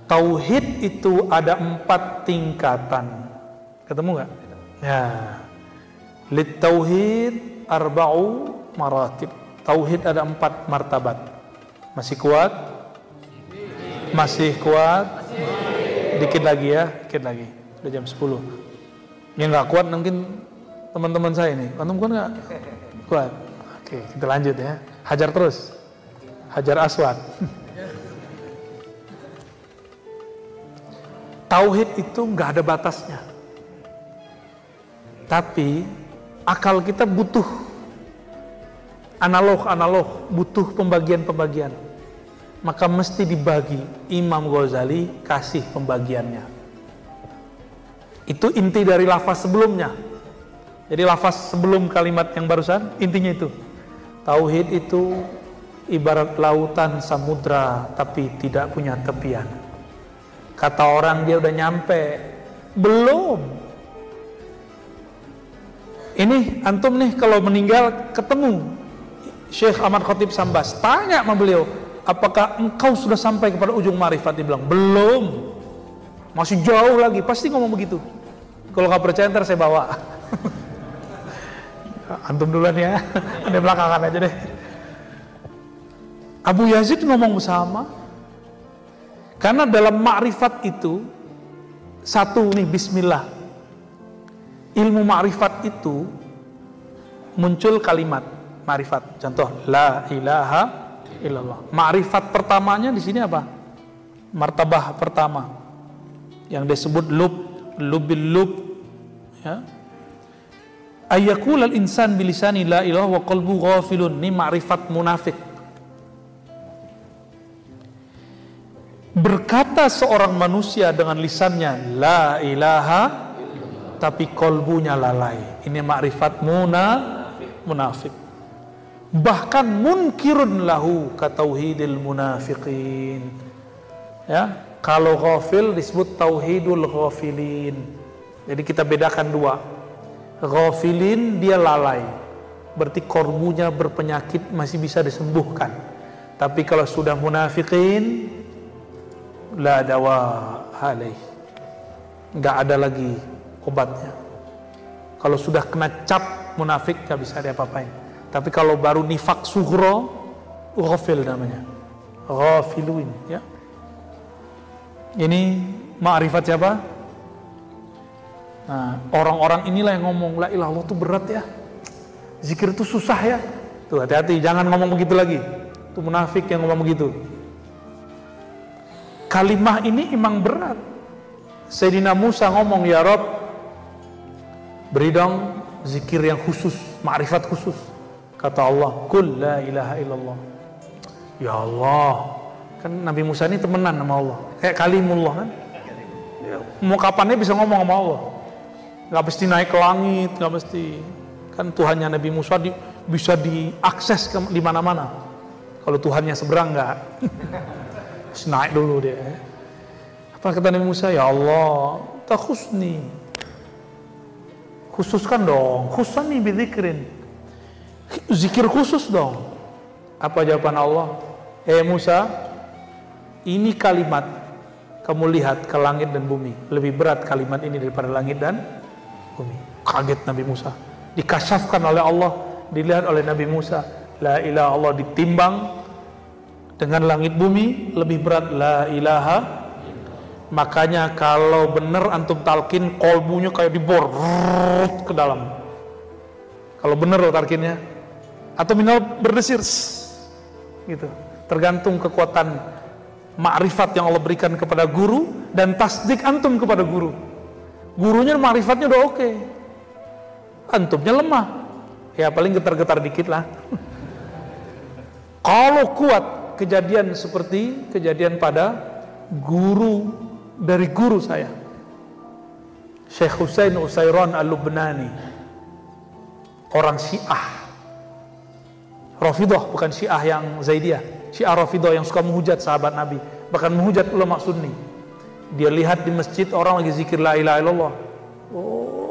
Tauhid itu ada 4 tingkatan. Ketemu nggak? Ya. Lit tauhid arba'u maratib. Tauhid ada 4 martabat. Masih kuat? Masih kuat? Dikit lagi ya, dikit lagi. Udah jam 10. Yang nggak kuat mungkin teman-teman saya nih. Antum kuat nggak? Kuat. Oke, kita lanjut ya. Hajar terus. Hajar aswad. Tauhid itu nggak ada batasnya. Tapi akal kita butuh analog, butuh pembagian-pembagian. Maka mesti dibagi. Imam Ghazali kasih pembagiannya. Itu inti dari lafaz sebelumnya. Jadi lafaz sebelum kalimat yang barusan, intinya itu. Tauhid itu ibarat lautan samudra tapi tidak punya tepian. Kata orang dia udah nyampe, belum. Ini antum nih kalau meninggal ketemu Syekh Ahmad Khatib Sambas, tanya sama beliau, apakah engkau sudah sampai kepada ujung ma'rifat? Dia bilang, belum, masih jauh lagi. Pasti ngomong begitu. Kalau nggak percaya ntar saya bawa. Antum duluan ya, ada belakangan aja deh. Abu Yazid ngomong sama. Karena dalam ma'rifat itu satu nih, bismillah. Ilmu ma'rifat itu muncul kalimat ma'rifat. Contoh, la ilaha illallah. Ma'rifat pertamanya di sini apa? Martabah pertama yang disebut lubil lub, ya. Ayyakul al-insan bilisani la ilaha wa qalbu ghafilun. Ini ma'rifat munafik. Berkata seorang manusia dengan lisannya la ilaha, tapi kolbunya lalai. Ini ma'rifat munafik. Bahkan munkirun lahu katauhidil munafiqin. Ya, kalau ghafil disebut tauhidul ghafilin. Jadi kita bedakan dua. Ghafilin dia lalai, berarti kolbunya berpenyakit, masih bisa disembuhkan. Tapi kalau sudah munafiqin, la dawa alaih, nggak ada lagi obatnya. Kalau sudah kena cap munafik nggak bisa diapa-apain. Tapi kalau baru nifak sughra, ghafil namanya, ghafilun, ya. Ini ma'rifat siapa? Nah, orang-orang inilah yang ngomong la ilaha illallah itu berat ya, zikir itu susah ya. Tuh hati-hati, jangan ngomong begitu lagi. Itu munafik yang ngomong begitu. Kalimah ini emang berat. Sayyidina Musa ngomong, ya Rabb, beri dong zikir yang khusus, ma'rifat khusus. Kata Allah, kul la ilaha illallah. Ya Allah, kan Nabi Musa ini temenan sama Allah, kayak kalimullah kan. Ya, mau kapannya bisa ngomong sama Allah. Gak mesti naik ke langit, gak mesti. Kan Tuhannya Nabi Musa bisa diakses di mana-mana. Kalau Tuhannya seberang nggak, naik dulu dia. Apa kata Nabi Musa? Ya Allah, takhusni, khususkan dong, khusani bidzikrin, zikir khusus dong. Apa jawaban Allah? Musa, ini kalimat kamu lihat ke langit dan bumi, lebih berat kalimat ini daripada langit dan bumi. Kaget Nabi Musa, dikasyafkan oleh Allah, dilihat oleh Nabi Musa, la ilaha Allah ditimbang dengan langit bumi, lebih berat la ilaha. Makanya kalau bener antum talkin, kolbunya kayak dibor ke dalam. Kalau bener loh talkinnya, atau minimal berdesir gitu. Tergantung kekuatan ma'rifat yang Allah berikan kepada guru dan tasdik antum kepada guru. Gurunya ma'rifatnya udah oke, antumnya lemah, ya paling getar-getar dikit lah. Kalau kuat, kejadian seperti kejadian pada guru dari guru saya, Syekh Husain Usairon Al-Lubnani, orang Syiah Rafidah, bukan Syiah yang Zaidiyah, Syiah Rafidah yang suka menghujat sahabat Nabi, bahkan menghujat ulama Sunni. Dia lihat di masjid orang lagi zikir la ilaha illallah,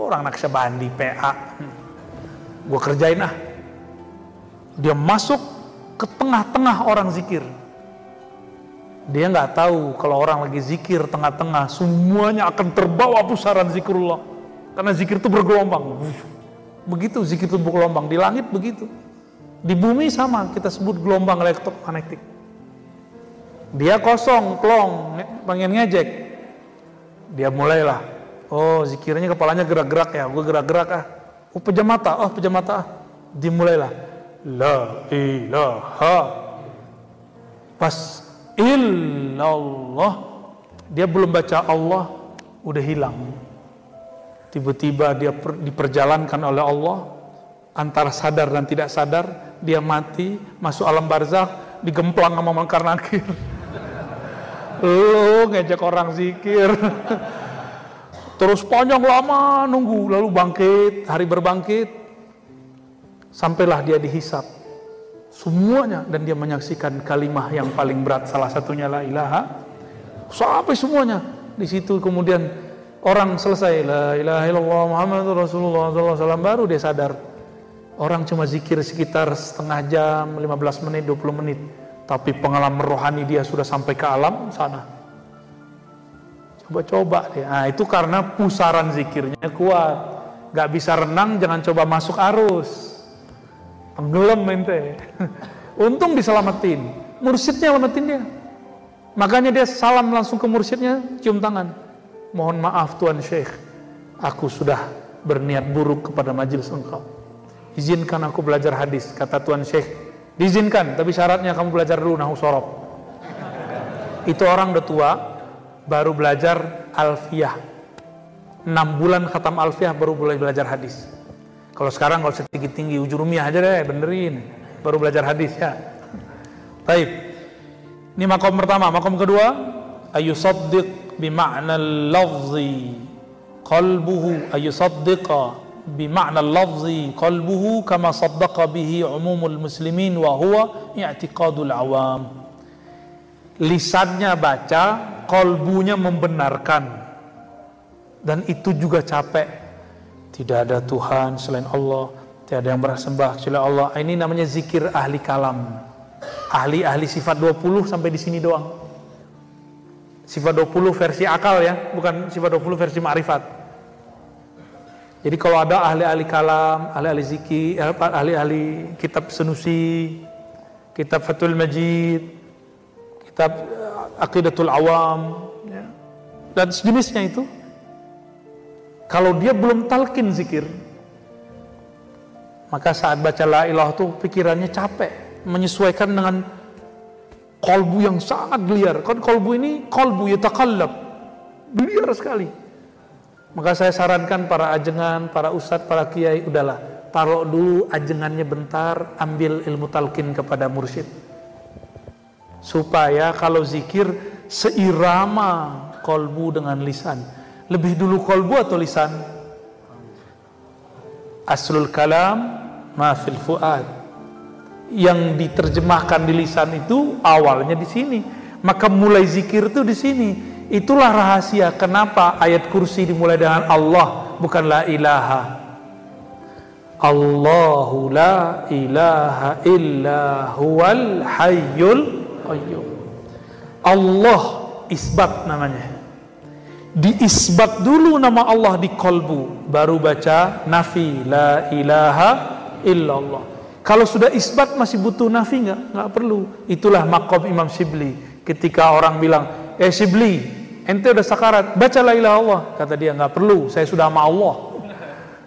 orang Naqsyabandi PA, gua kerjain ah. Dia masuk ke tengah-tengah orang zikir, Dia nggak tahu kalau orang lagi zikir tengah-tengah semuanya akan terbawa pusaran zikrullah. Karena zikir itu bergelombang. Begitu zikir itu bergelombang, di langit begitu. Di bumi sama, kita sebut gelombang elektromagnetik. Dia kosong, plong, pengen ngejek. Dia mulailah, oh zikirnya kepalanya gerak-gerak ya, gue gerak-gerak ah. Oh pejam mata ah. Dimulailah, la ilaha. Pas illallah, dia belum baca Allah, udah hilang. Tiba-tiba dia diperjalankan oleh Allah, antara sadar dan tidak sadar, dia mati, masuk alam barzakh, digemplang sama Munkar Nakir. Lu ngejek orang zikir. Terus panjang lama nunggu, lalu bangkit, hari berbangkit, sampailah dia dihisap semuanya, dan dia menyaksikan kalimah yang paling berat, salah satunya la ilaha, sampai semuanya. Di situ kemudian orang selesai la ilaha illallah Muhammadur Rasulullah SAW, baru dia sadar. Orang cuma zikir sekitar setengah jam, 15 menit, 20 menit, tapi pengalaman rohani dia sudah sampai ke alam sana. Coba-coba deh. Nah, itu karena pusaran zikirnya kuat. Gak bisa renang, jangan coba masuk arus. Tenggelam ente. Untung diselamatin. Mursyidnya selamatin dia. Makanya dia salam langsung ke mursyidnya, cium tangan. Mohon maaf Tuan Syekh, aku sudah berniat buruk kepada majelis engkau. Izinkan aku belajar hadis. Kata Tuan Syekh, diizinkan, tapi syaratnya kamu belajar dulu nahwu shorof. Itu orang udah tua, baru belajar alfiyah. 6 bulan khatam alfiyah baru boleh belajar hadis. Kalau sekarang kalau setinggi-tinggi ujurumiyah aja deh, benerin. Baru belajar hadis ya. Baik. Ini makom pertama. Makom kedua, ayusaddiq bima'na al-lafzi qalbuhu, ayusaddiqa bima'na al-lafzi qalbuhu kama saddaqa bihi umumul muslimin wa huwa i'tiqadul awam. Lisannya baca, qalbunya membenarkan. Dan itu juga capek. Tidak ada Tuhan selain Allah, tiada yang bersembah kecuali Allah. Ini namanya zikir ahli kalam. Ahli sifat 20 sampai di sini doang. Sifat 20 versi akal ya, bukan sifat 20 versi ma'rifat. Jadi kalau ada ahli-ahli kalam, ahli-ahli zikir, ahli-ahli kitab Sanusi, kitab Fathul Majid, kitab Aqidatul Awam, ya, dan sejenisnya itu, kalau dia belum talqin zikir, maka saat baca la ilaha itu pikirannya capek, menyesuaikan dengan kolbu yang sangat liar. Kan kolbu ini kolbu yatakallab, liar sekali. Maka saya sarankan para ajengan, para ustadz, para kiai, udahlah, taruh dulu ajengannya bentar, ambil ilmu talqin kepada mursyid. Supaya kalau zikir seirama kolbu dengan lisan. Lebih dulu kolbu atau lisan? Aslul kalam ma fil fuad. Yang diterjemahkan di lisan itu awalnya di sini. Maka mulai zikir itu di sini. Itulah rahasia kenapa ayat kursi dimulai dengan Allah, bukan la ilaha. Allahu la ilaha illa huwal hayyul qayyum. Allah isbat namanya. Diisbat dulu nama Allah di kolbu, baru baca nafi la ilaha illallah. Kalau sudah isbat masih butuh nafi nggak perlu. Itulah makom Imam Shibli. Ketika orang bilang, Shibli, ente udah sakarat, baca la ilaha Allah. Kata dia, nggak perlu, saya sudah sama Allah.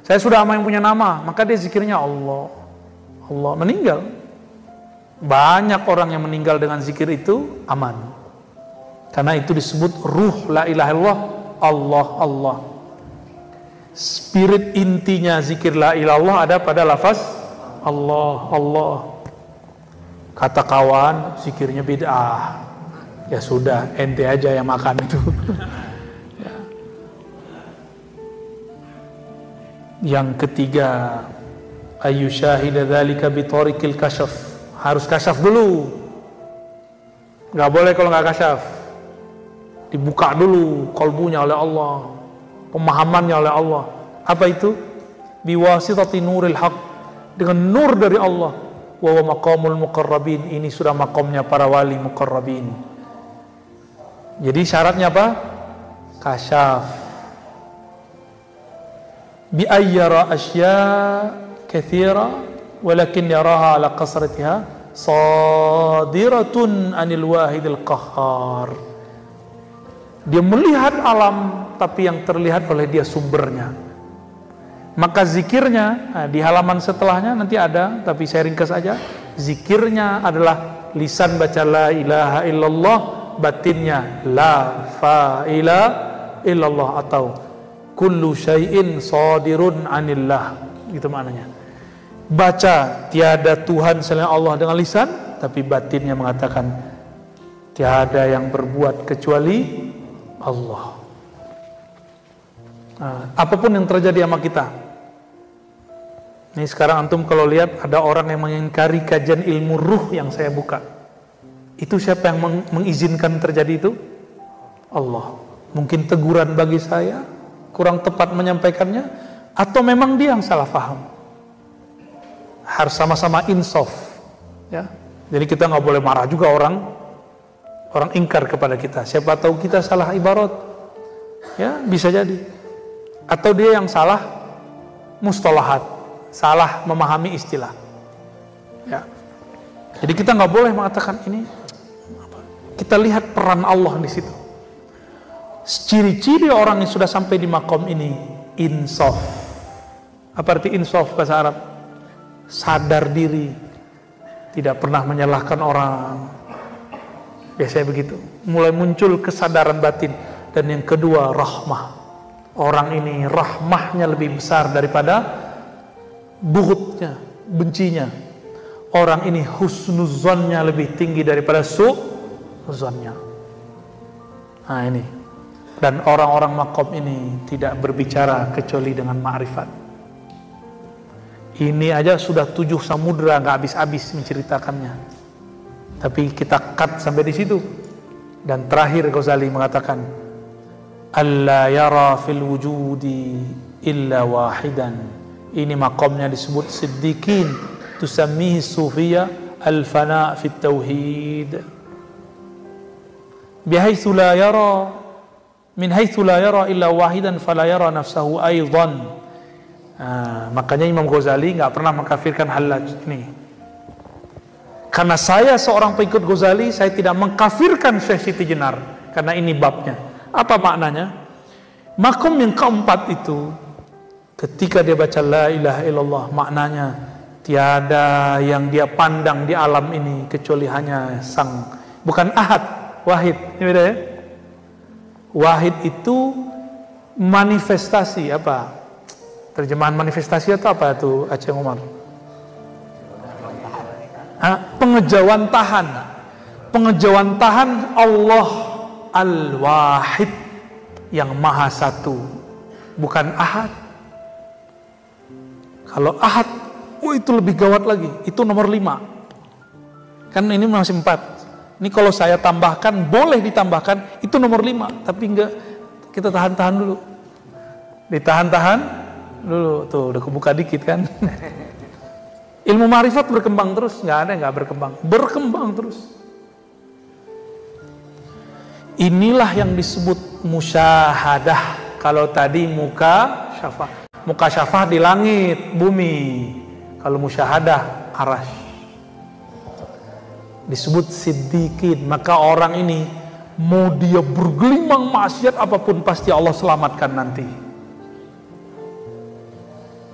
Saya sudah sama yang punya nama. Maka dia zikirnya Allah. Allah meninggal. Banyak orang yang meninggal dengan zikir itu aman. Karena itu disebut ruh la ilaha illallah, Allah, Allah. Spirit intinya zikir la ilaha illallah ada pada lafaz Allah, Allah. Kata kawan, zikirnya bid'ah. Ya sudah, ente aja yang makan itu. Ya. Yang ketiga, ayyushahida dzalika bi tariqil kasyaf. Harus kasyaf dulu. Enggak boleh kalau enggak kasyaf. Dibuka dulu kolbunya oleh Allah, pemahamannya oleh Allah. Apa itu? Biwasitati nuril haq, dengan nur dari Allah. Wa maqamul muqarrabin, ini sudah makamnya para wali muqarrabin. Jadi syaratnya apa? Kasyaf. Bi ayyara asya katsira walakin yaraha ala qasratiha sadiratun anil wahidil qahhar. Dia melihat alam tapi yang terlihat oleh dia sumbernya. Maka zikirnya, di halaman setelahnya nanti ada, tapi saya ringkas aja. Zikirnya adalah lisan baca la ilaha illallah, batinnya la fa'ila illallah atau kullu syai'in sadirun anillah, gitu maknanya. Baca tiada Tuhan selain Allah dengan lisan, tapi batinnya mengatakan tiada yang berbuat kecuali Allah. Apapun yang terjadi sama kita. Ini sekarang antum kalau lihat ada orang yang mengingkari kajian ilmu ruh yang saya buka. Itu siapa yang mengizinkan terjadi itu? Allah. Mungkin teguran bagi saya, kurang tepat menyampaikannya, atau memang dia yang salah paham. Harus sama-sama insaf, ya. Jadi kita nggak boleh marah juga orang ingkar kepada kita. Siapa tahu kita salah ibarat, ya bisa jadi. Atau dia yang salah mustalahat, salah memahami istilah, ya. Jadi kita nggak boleh mengatakan ini. Kita lihat peran Allah di situ. Ciri-ciri orang yang sudah sampai di makom ini insaf. Apa arti insaf bahasa Arab? Sadar diri, tidak pernah menyalahkan orang. Biasanya begitu. Mulai muncul kesadaran batin. Dan yang kedua, rahmah. Orang ini rahmahnya lebih besar daripada bughutnya, bencinya. Orang ini husnuzonnya lebih tinggi daripada su'zonnya. Nah ini. Dan orang-orang makom ini tidak berbicara kecuali dengan ma'rifat. Ini aja sudah 7 samudra, nggak habis-habis menceritakannya. Tapi kita cut sampai di situ. Dan terakhir Ghazali mengatakan, alla yara fil wujudi illa wahidan. Ini makomnya disebut siddiqin, tusammihi sufiyah al-fana fit tauhid. Bihaitsu la yara min haitsu la yara illa wahidan fala yara nafsahu aidan. Makanya Imam Ghazali nggak pernah mengkafirkan Hallaj ini. Karena saya seorang pengikut Ghazali, saya tidak mengkafirkan Syekh Siti Jenar. Karena ini babnya. Apa maknanya? Makom yang keempat itu, ketika dia baca la ilaha illallah, maknanya tiada yang dia pandang di alam ini kecuali hanya sang, bukan ahad, wahid. Ini beda ya? Wahid itu manifestasi apa? Terjemahan manifestasi atau apa itu Aceh Umar? Pengejauhan tahan. Pengejauhan tahan Allah Al-Wahid yang Maha Satu, bukan Ahad. Kalau Ahad, itu lebih gawat lagi. Itu nomor 5. Kan ini masih 4. Ini kalau saya tambahkan, boleh ditambahkan, itu nomor 5. Tapi enggak, kita tahan-tahan dulu. Ditahan-tahan dulu, tuh udah kebuka dikit kan. Ilmu ma'rifat berkembang terus, nggak ada yang nggak berkembang terus. Inilah yang disebut musyahadah. Kalau tadi muka syafah di langit, bumi. Kalau musyahadah arasy. Disebut siddiqin. Maka orang ini mau dia bergelimang maksiat apapun pasti Allah selamatkan nanti.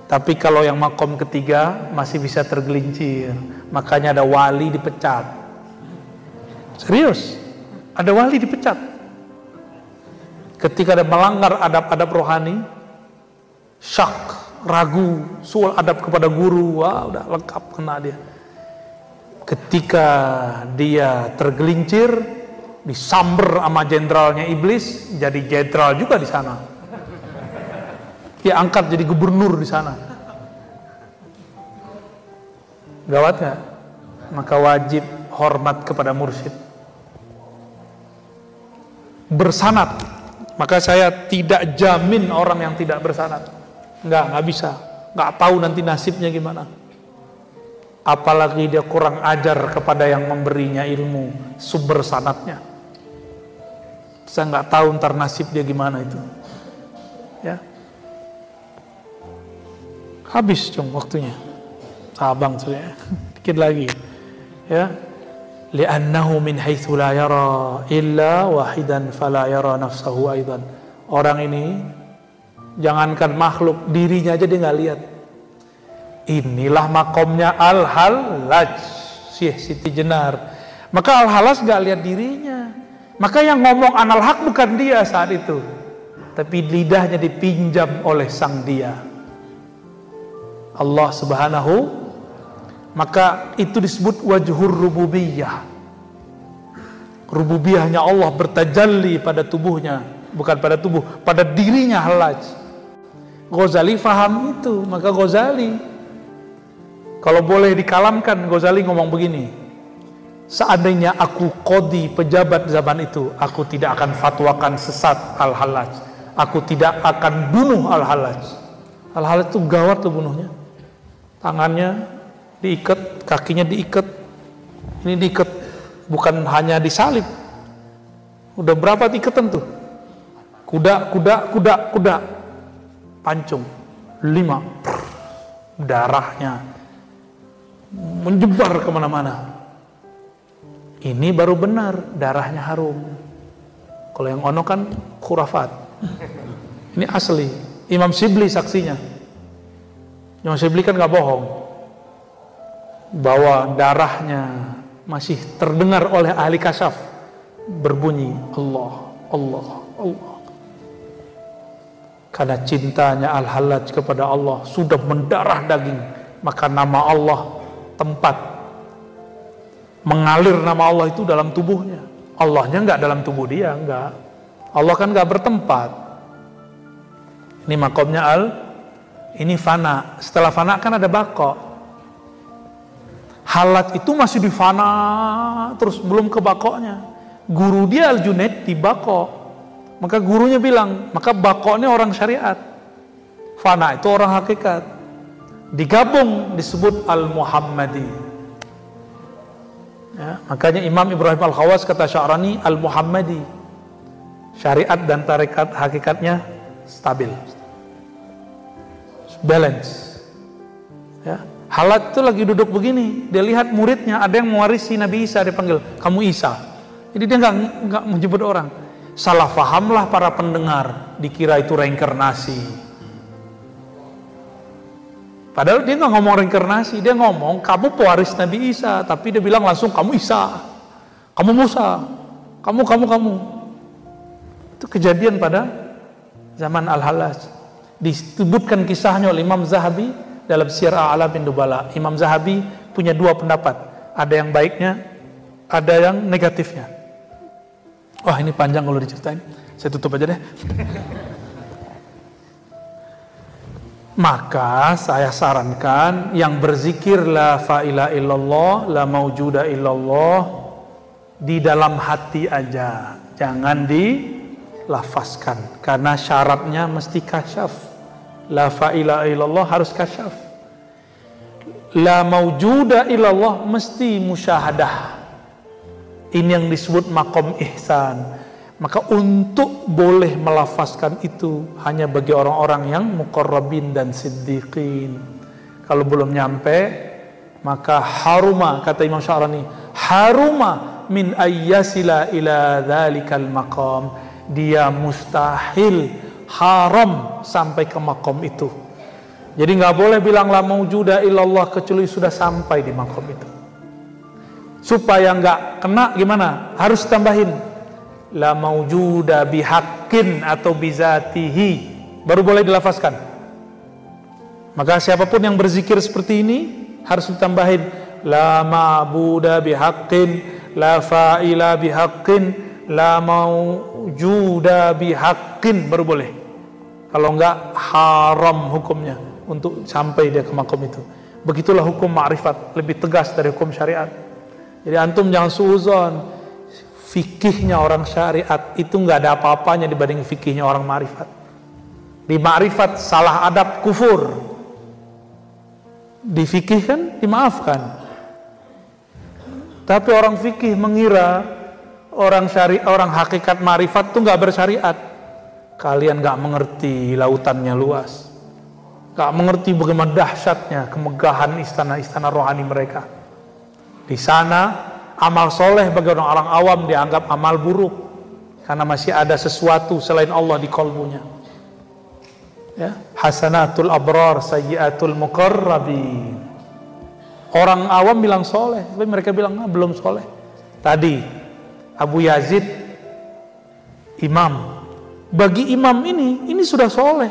Tapi kalau yang makom ketiga masih bisa tergelincir. Makanya ada wali dipecat. Serius, ada wali dipecat. Ketika ada melanggar adab-adab rohani, syak, ragu, suul adab kepada guru, wah udah lengkap kena dia. Ketika dia tergelincir, disamber sama jenderalnya iblis, jadi jenderal juga di sana. Dia angkat jadi gubernur di sana. Gawat nggak? Maka wajib hormat kepada mursyid. Bersanad. Maka saya tidak jamin orang yang tidak bersanad. Nggak bisa. Nggak tahu nanti nasibnya gimana. Apalagi dia kurang ajar kepada yang memberinya ilmu, sumber sanadnya. Saya nggak tahu ntar nasib dia gimana itu. Ya. Habis cung waktunya. Sabang sudah. Dikit lagi. Ya. Li'annahu min haitsu la yara illa wahidan fala yara nafsahu aidan. Orang ini jangankan makhluk, dirinya aja dia nggak lihat. Inilah makomnya Al-Hallaj, Syekh Siti Jenar. Maka Al-Hallaj nggak lihat dirinya. Maka yang ngomong anal haq bukan dia saat itu, tapi lidahnya dipinjam oleh sang dia, Allah Subhanahu. Maka itu disebut wajhur rububiyah. Rububiyahnya Allah bertajalli pada tubuhnya, bukan pada tubuh, pada dirinya Hallaj. Ghazali faham itu. Maka Ghazali, kalau boleh dikalamkan, Ghazali ngomong begini: seandainya aku qadi pejabat zaman itu, aku tidak akan fatwakan sesat Al-Hallaj. Aku tidak akan bunuh Al-Hallaj. Al-Hallaj itu gawat tuh bunuhnya. Tangannya diikat, kakinya diikat, ini diikat, bukan hanya disalib. Udah berapa ikatan tuh? Kuda, pancung 5, darahnya menjebar kemana-mana. Ini baru benar, darahnya harum. Kalau yang ono kan khurafat. Ini asli. Imam Shibli saksinya. Imam Shibli kan nggak bohong, bahwa darahnya masih terdengar oleh ahli kasyaf berbunyi Allah, Allah, Allah. Karena cintanya Al-Hallaj kepada Allah sudah mendarah daging, maka nama Allah tempat mengalir, nama Allah itu dalam tubuhnya. Allahnya enggak dalam tubuh dia, enggak. Allah kan enggak bertempat. Ini makomnya ini fana. Setelah fana kan ada bako. Hallaj itu masih di fana terus, belum ke bakoknya. Guru dia Al-Junaid di bako. Maka gurunya bilang, maka bakoknya orang syariat, fana itu orang hakikat. Digabung disebut Al-Muhammadi. Ya, makanya Imam Ibrahim Al-Khawas kata Sya'rani Al-Muhammadi, syariat dan tarekat hakikatnya stabil, balance. Ya. Hallaj itu lagi duduk begini, dia lihat muridnya ada yang mewarisi Nabi Isa, dia panggil, kamu Isa. Jadi dia nggak menyebut orang. Salah fahamlah para pendengar, dikira itu reinkarnasi. Padahal dia nggak ngomong reinkarnasi, dia ngomong kamu pewaris Nabi Isa, tapi dia bilang langsung kamu Isa, kamu Musa, kamu. Itu kejadian pada zaman Al-Hallaj. Disebutkan kisahnya oleh Imam Zahabi dalam Syiar A'lamin Nubala. Imam Zahabi punya dua pendapat, ada yang baiknya, ada yang negatifnya. Wah, ini panjang kalau diceritain, saya tutup aja deh. Maka saya sarankan yang berzikir la ilaha illallah, la maujuda illallah di dalam hati aja, jangan dilafazkan, karena syaratnya mesti kasyaf. La ilaha illallah harus kasyaf. La maujuda illallah mesti musyahadah. Ini yang disebut makom ihsan. Maka untuk boleh melafazkan itu hanya bagi orang-orang yang muqarrabin dan siddiqin. Kalau belum nyampe, maka haruma, kata Imam Sya'rani, haruma min ayyasila ila dhalikal maqam. Dia mustahil, haram sampai ke makom itu. Jadi nggak boleh bilang la maujuda illallah kecuali sudah sampai di makom itu. Supaya nggak kena gimana? Harus tambahin la maujuda bihaqqin atau bizatihi, baru boleh dilafazkan. Maka siapapun yang berzikir seperti ini harus ditambahin la ma'buda bihaqqin, la fa'ila bihaqqin, la maujuda bihaqqin, baru boleh. Kalau enggak haram hukumnya untuk sampai dia ke makom itu. Begitulah hukum ma'rifat, lebih tegas dari hukum syariat. Jadi antum jangan suuzon, fikihnya orang syariat itu nggak ada apa-apanya dibanding fikihnya orang ma'rifat. Di ma'rifat salah adab kufur, di fikih kan dimaafkan. Tapi orang fikih mengira orang hakikat marifat tuh nggak bersyariat. Kalian nggak mengerti lautannya luas, nggak mengerti bagaimana dahsyatnya kemegahan istana-istana rohani mereka. Di sana amal soleh bagi orang awam dianggap amal buruk karena masih ada sesuatu selain Allah di kalbunya. Ya, hasanatul abrar sayyiatul muqarrabin. Orang awam bilang soleh, tapi mereka bilang belum soleh. Tadi Abu Yazid imam. Bagi imam ini sudah soleh.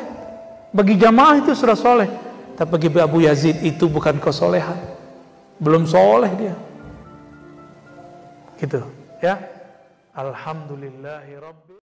Bagi jamaah itu sudah soleh. Tapi bagi Abu Yazid itu bukan kesolehan. Belum soleh dia. Gitu, ya. Alhamdulillahirabbil